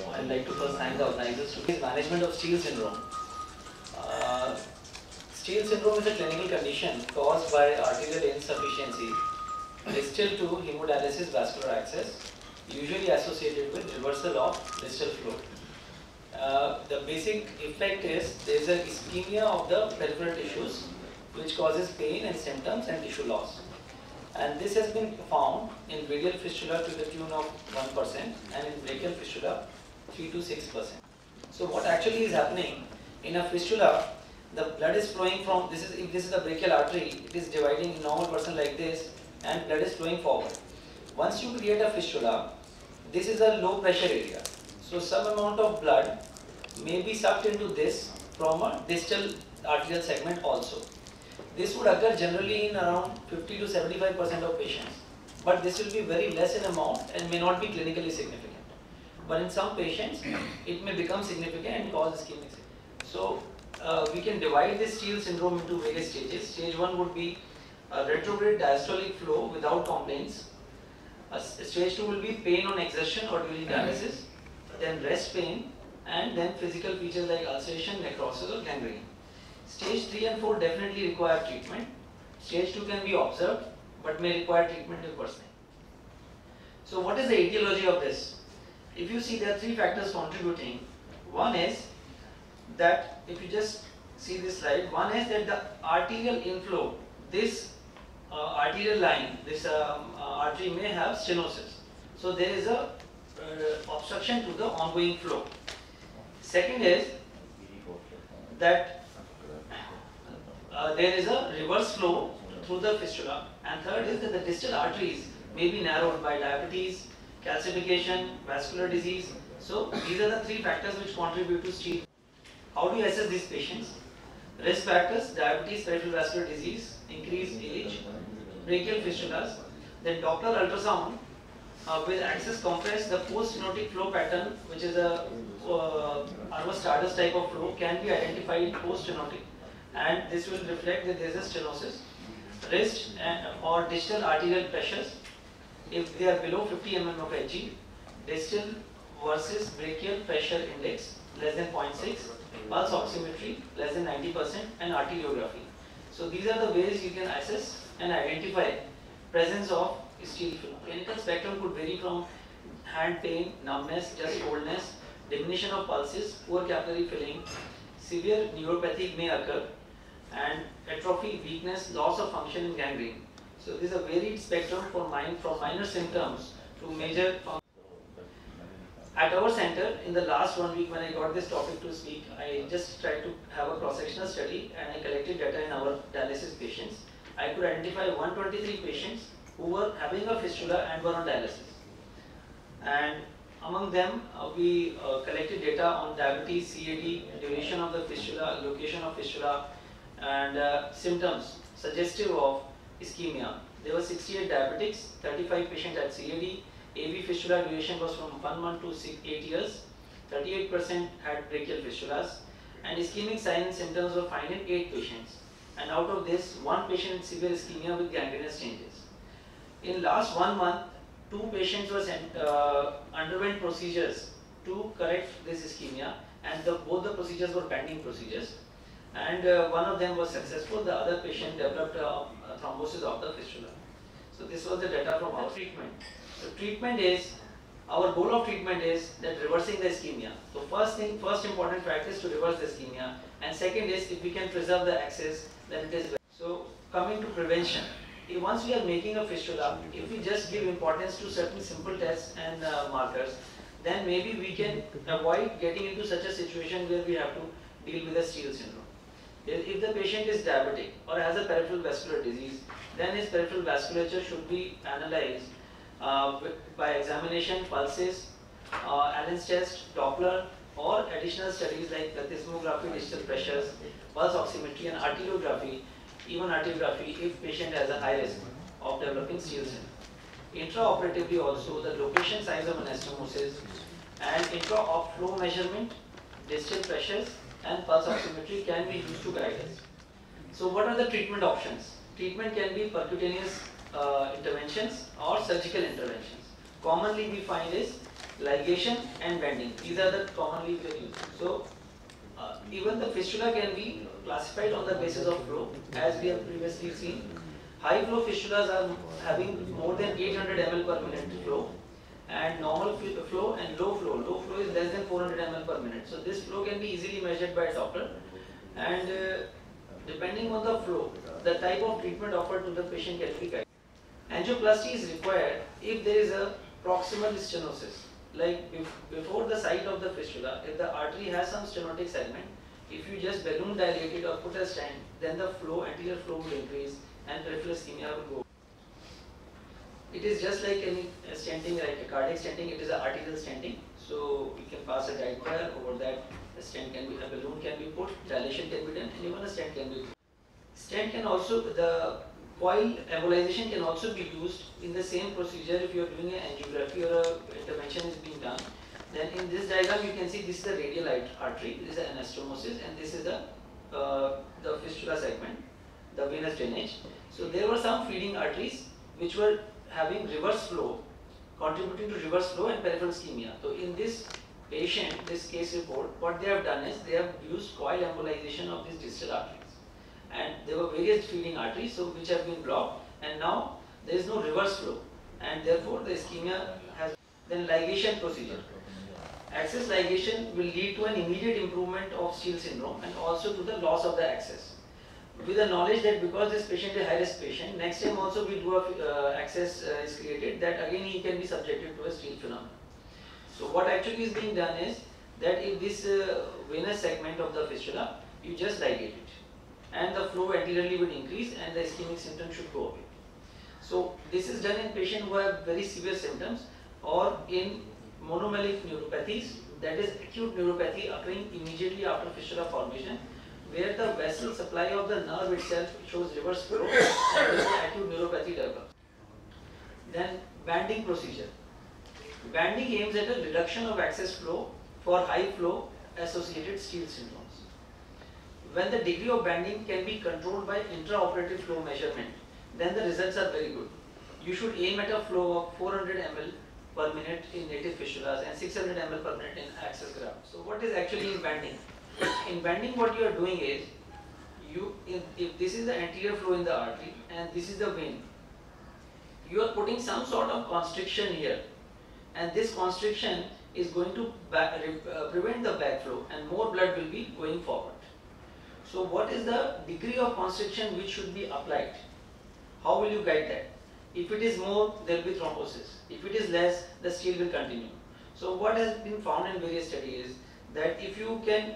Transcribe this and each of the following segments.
I'd like to first thank the organizers for this management of Steele syndrome. Uh, Steele syndrome is a clinical condition caused by arterial insufficiency distal to hemodialysis vascular access, usually associated with reversal of distal flow. The basic effect is there is a ischemia of the peripheral tissues which causes pain and symptoms and tissue loss. And this has been found in radial fistula to the tune of 1% and in brachial fistula 3 to 6%. So what actually is happening in a fistula, the blood is flowing from, if this is the brachial artery, it is dividing in normal person like this and blood is flowing forward. Once you create a fistula, this is a low pressure area. So some amount of blood may be sucked into this from a distal arterial segment also. This would occur generally in around 50 to 75% of patients, but this will be very less in amount and may not be clinically significant. But in some patients, it may become significant and cause ischemic. So we can divide this Steele syndrome into various stages. Stage 1 would be a retrograde diastolic flow without complaints. Stage 2 will be pain on exertion or during dialysis, then rest pain, and then physical features like ulceration, necrosis or gangrene. Stage 3 and 4 definitely require treatment. Stage 2 can be observed but may require treatment if worsening. So what is the etiology of this? If you see there are three factors contributing. One is that if you just see this slide, one is that the arterial inflow, this arterial line, this artery may have stenosis. So there is a obstruction to the ongoing flow. Second is that there is a reverse flow through the fistula, and third is that the distal arteries may be narrowed by diabetes, calcification, vascular disease. So these are the three factors which contribute to Steele. How do you assess these patients? Risk factors: diabetes, peripheral vascular disease, increased age, brachial fistulas. Then Doppler ultrasound will access compress the post-stenotic flow pattern, which is a Arvus Stardust type of flow, can be identified post-stenotic, and this will reflect that there is a stenosis. Wrist or distal arterial pressures, if they are below 50 mm of Hg, distal versus brachial pressure index less than 0.6, pulse oximetry less than 90%, and arteriography. So these are the ways you can assess and identify presence of Steele flow. Clinical spectrum could vary from hand pain, numbness, just coldness, diminution of pulses, poor capillary filling, severe neuropathy may occur, and atrophy, weakness, loss of function and gangrene. So this is a varied spectrum from minor symptoms to major. At our center, in the last 1 week when I got this topic to speak, I just tried to have a cross-sectional study and I collected data in our dialysis patients. I could identify 123 patients who were having a fistula and were on dialysis. And among them, we collected data on diabetes, CAD, duration of the fistula, location of fistula, and symptoms suggestive of ischemia. There were 68 diabetics, 35 patients had CAD, AV fistula duration was from 1 month to 8 years, 38% had brachial fistulas, and ischemic signs and symptoms were found in 8 patients. And out of this, 1 patient had severe ischemia with gangrenous changes. In last 1 month, 2 patients underwent procedures to correct this ischemia, and both the procedures were pending procedures. And one of them was successful, the other patient developed thrombosis of the fistula. So this was the data from our treatment. So treatment is, our goal of treatment is that reversing the ischemia. So first important fact is to reverse the ischemia, and second is if we can preserve the axis, then it is better. So coming to prevention, once we are making a fistula, if we just give importance to certain simple tests and markers, then maybe we can avoid getting into such a situation where we have to deal with a Steele syndrome. If the patient is diabetic or has a peripheral vascular disease, then his peripheral vasculature should be analyzed by examination, pulses, Allen's test, Doppler, or additional studies like plethysmography, distal pressures, pulse oximetry, and arteriography, even arteriography if patient has a high risk of developing Steele syndrome. Intraoperatively also, the location size of anastomosis and intra-op flow measurement, distal pressures, and pulse oximetry can be used to guide us. So what are the treatment options? Treatment can be percutaneous interventions or surgical interventions. Commonly we find is ligation and bending. These are the commonly used. So even the fistula can be classified on the basis of flow, as we have previously seen. High flow fistulas are having more than 800 ml per minute flow, and normal flow and low flow. Low flow is less than 400 ml per minute. So this flow can be easily measured by a doctor, and depending on the flow, the type of treatment offered to the patient can be guided. Angioplasty is required if there is a proximal stenosis, like before the site of the fistula. If the artery has some stenotic segment, if you just balloon dilate it or put a stent, then the flow, anterior flow will increase and peripheral ischemia will go. It is just like any stenting, like a cardiac stenting. It is an arterial stenting. So we can pass a guide wire over that. A stent can be, a balloon can be put, dilation can be done, and even a stent can be put. Stent can also, the coil embolization can also be used in the same procedure if you are doing an angiography or a intervention is being done. Then in this diagram you can see this is the radial artery, this is an anastomosis, and this is the fistula segment, the venous drainage. So there were some feeding arteries which were having reverse flow, contributing to reverse flow and peripheral ischemia. So in this patient, this case report, what they have done is they have used coil embolization of these distal arteries. And there were various feeding arteries which have been blocked, and now there is no reverse flow, and therefore the ischemia has. Then ligation procedure. Access ligation will lead to an immediate improvement of Steele syndrome and also to the loss of the access. With the knowledge that because this patient is a high risk patient, next time also we do a access is created, that again he can be subjected to a Steele phenomenon. So what actually is being done is that if this venous segment of the fistula, you just ligate it, and the flow anteriorly will increase and the ischemic symptoms should go away. So this is done in patients who have very severe symptoms or in monomelic neuropathies, that is acute neuropathy occurring immediately after fistula formation, where the vessel supply of the nerve itself shows reverse flow and acute neuropathy develops. Then banding procedure. Banding aims at a reduction of access flow for high flow associated Steele syndromes. When the degree of banding can be controlled by intraoperative flow measurement, then the results are very good. You should aim at a flow of 400 ml per minute in native fistulas and 600 ml per minute in access graft. So what is actually in banding? In banding, what you are doing is, if this is the anterior flow in the artery and this is the vein, you are putting some sort of constriction here, and this constriction is going to prevent the backflow and more blood will be going forward. So what is the degree of constriction which should be applied? How will you guide that? If it is more, there will be thrombosis. If it is less, the Steele will continue. So what has been found in various studies is that if you can,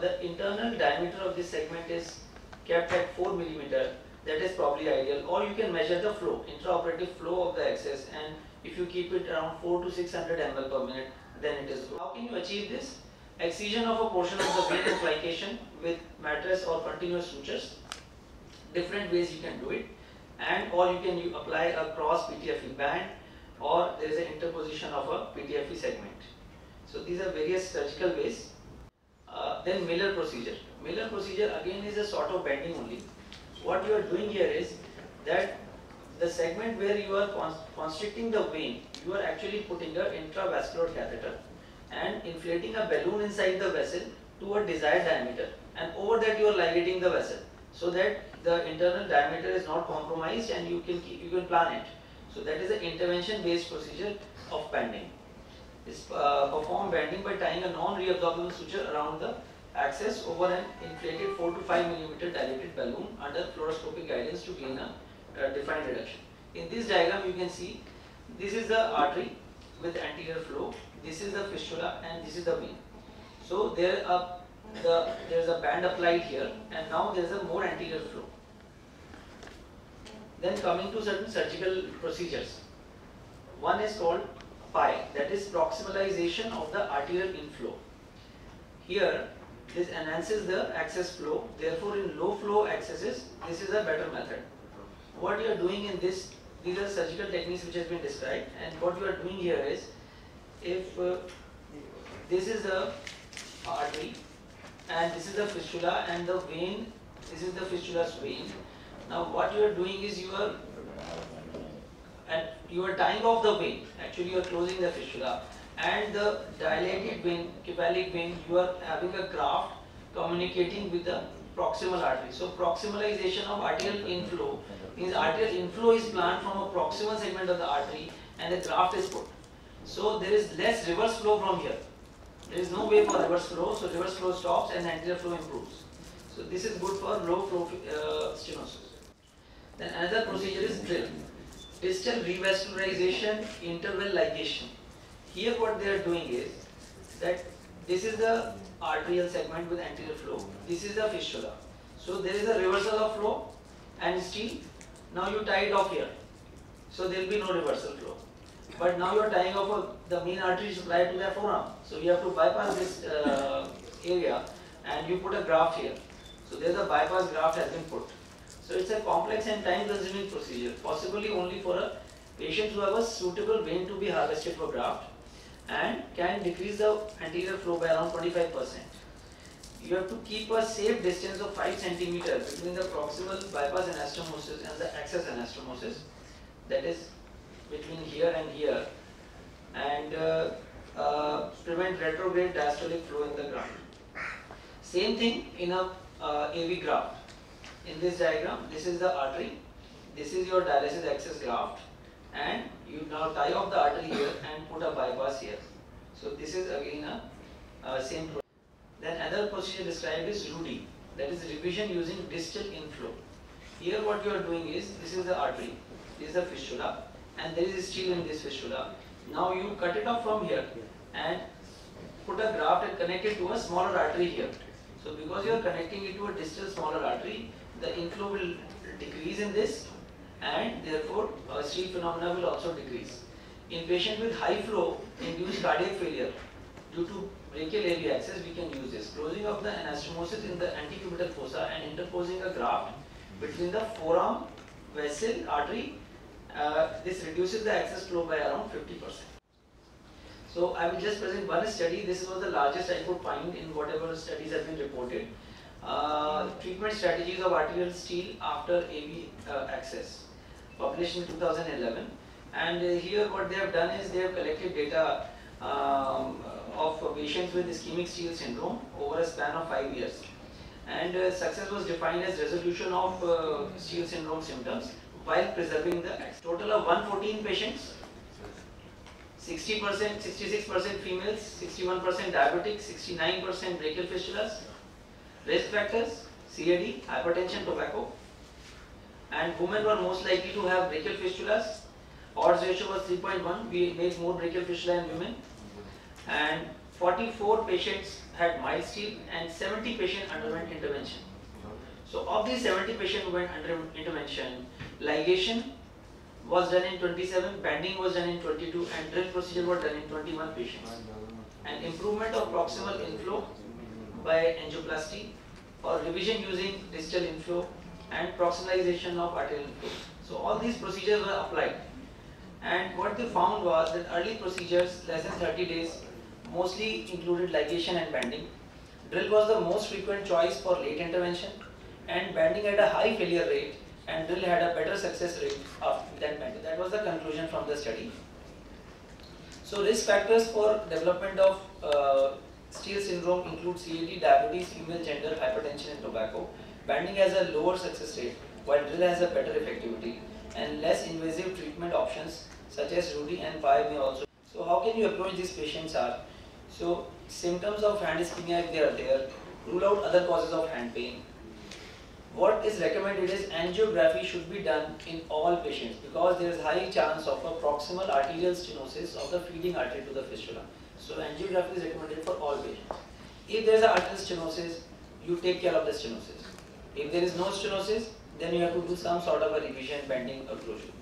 the internal diameter of this segment is kept at 4 millimeter, that is probably ideal. Or you can measure the flow, intraoperative flow of the access, and if you keep it around 4 to 600 ml per minute, then it is good. How can you achieve this? Excision of a portion of the vein implication with mattress or continuous sutures. Different ways you can do it, and or you can apply a cross PTFE band, or there is an interposition of a PTFE segment. So these are various surgical ways. Then Miller procedure. Miller procedure again is a sort of bending only. What you are doing here is that the segment where you are constricting the vein, you are actually putting an intravascular catheter and inflating a balloon inside the vessel to a desired diameter, and over that you are ligating the vessel so that the internal diameter is not compromised and you can plan it. So that is an intervention based procedure of banding. Is perform banding by tying a non-reabsorbable suture around the axis over an inflated 4 to 5 millimeter dilated balloon under fluoroscopic guidance to gain a defined reduction. In this diagram you can see this is the artery with anterior flow, this is the fistula, and this is the vein. So there is a band applied here, and now there is a more anterior flow. Then coming to certain surgical procedures. One is called PI, that is proximalization of the arterial inflow. Here this enhances the access flow, therefore in low flow accesses this is a better method. What you are doing in this, these are surgical techniques which has been described, and what you are doing here is, if this is the artery and this is the fistula and the vein, this is the fistula's vein. Now what you are doing is you are tying off the vein, actually you are closing the fistula, and the dilated vein, cephalic vein, you are having a graft communicating with the proximal artery. So proximalization of arterial inflow means arterial inflow is planned from a proximal segment of the artery and the graft is put. So there is less reverse flow from here. There is no way for reverse flow, so reverse flow stops and anterior flow improves. So this is good for low flow stenosis. Then another procedure is drill. Distal revascularization, interval ligation. Here what they are doing is that this is the arterial segment with anterior flow. This is the fistula. So there is a reversal of flow and still now you tie it off here. So there will be no reversal flow. But now you are tying off the main artery supply to the forearm. So you have to bypass this area and you put a graft here. So there is a bypass graft has been put. So it's a complex and time consuming procedure, possibly only for a patient who have a suitable vein to be harvested for graft and can decrease the anterior flow by around 25%. You have to keep a safe distance of 5 cm between the proximal bypass anastomosis and the access anastomosis, that is between here and here, and prevent retrograde diastolic flow in the graft. Same thing in a AV graft. In this diagram, this is the artery, this is your dialysis access graft, and you now tie off the artery here and put a bypass here. So this is again a same procedure. Then another procedure described is RUDI, that is revision using distal inflow. Here what you are doing is, this is the artery, this is the fistula, and there is a steel in this fistula. Now you cut it off from here and put a graft and connect it to a smaller artery here. So because you are connecting it to a distal smaller artery, the inflow will decrease in this and therefore steel phenomena will also decrease. In patient with high flow induced cardiac failure due to brachial AV access, we can use this. Closing of the anastomosis in the antecubital fossa and interposing a graft between the forearm vessel artery, this reduces the access flow by around 50%. So I will just present one study. This was the largest I could find in whatever studies have been reported. Treatment strategies of arterial steel after AV access, published in 2011. And here what they have done is they have collected data of patients with ischemic steel syndrome over a span of 5 years. And success was defined as resolution of steel syndrome symptoms while preserving the access. Total of 114 patients, 60%, 66% females, 61% diabetic, 69% brachial fistulas. Risk factors: CAD, hypertension, tobacco. And women were most likely to have brachial fistulas. Odds ratio was 3.1. We made more brachial fistula in women. And 44 patients had mild steel and 70 patients underwent intervention. So of these 70 patients who went under intervention, ligation was done in 27, banding was done in 22, and drill procedure was done in 21 patients. And improvement of proximal inflow by angioplasty or revision using distal inflow and proximalization of arterial inflow. So all these procedures were applied. And what they found was that early procedures, less than 30 days, mostly included ligation and banding. Drill was the most frequent choice for late intervention, and banding had a high failure rate, and drill had a better success rate than banding. That was the conclusion from the study. So risk factors for development of steel syndrome include CAD, diabetes, female gender, hypertension and tobacco. Banding has a lower success rate, while drill has a better effectivity, and less invasive treatment options such as RUDI and PI may also. So how can you approach these patients are? So symptoms of hand ischemia, if they are there, rule out other causes of hand pain. What is recommended is angiography should be done in all patients because there is high chance of a proximal arterial stenosis of the feeding artery to the fistula. So angiography is recommended for all patients. If there is an arterial stenosis, you take care of the stenosis. If there is no stenosis, then you have to do some sort of a revision, bending or closure.